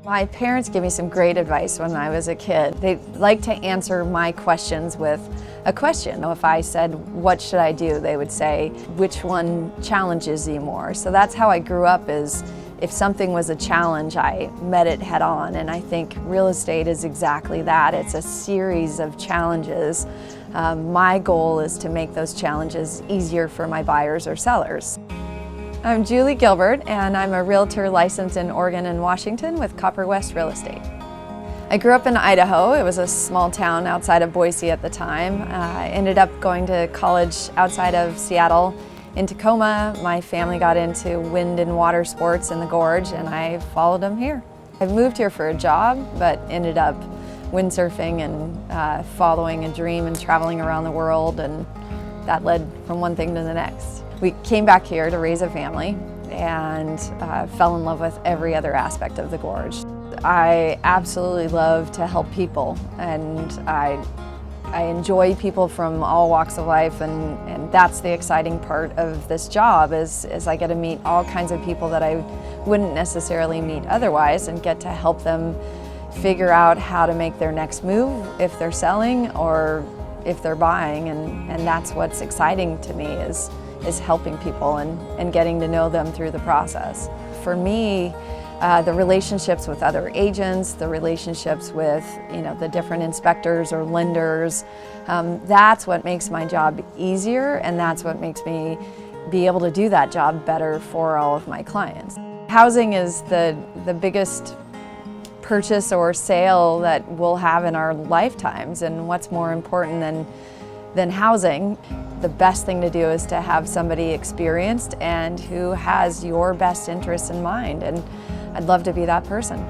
My parents gave me some great advice when I was a kid. They liked to answer my questions with a question. If I said, "What should I do?" they would say, "Which one challenges you more?" So that's how I grew up, is if something was a challenge, I met it head on. And I think real estate is exactly that. It's a series of challenges. My goal is to make those challenges easier for my buyers or sellers. I'm Julie Gilbert, and I'm a realtor licensed in Oregon and Washington with Copper West Real Estate. I grew up in Idaho. It was a small town outside of Boise at the time. I ended up going to college outside of Seattle in Tacoma. My family got into wind and water sports in the gorge, and I followed them here. I moved here for a job, but ended up windsurfing and following a dream and traveling around the world, and that led from one thing to the next. We came back here to raise a family and fell in love with every other aspect of the gorge. I absolutely love to help people, and I enjoy people from all walks of life, and that's the exciting part of this job is I get to meet all kinds of people that I wouldn't necessarily meet otherwise, and get to help them figure out how to make their next move if they're selling or if they're buying, and that's what's exciting to me is helping people and getting to know them through the process. For me, the relationships with other agents, the relationships with the different inspectors or lenders, that's what makes my job easier, and that's what makes me be able to do that job better for all of my clients. Housing is the biggest purchase or sale that we'll have in our lifetimes, and what's more important than housing? The best thing to do is to have somebody experienced and who has your best interests in mind, and I'd love to be that person.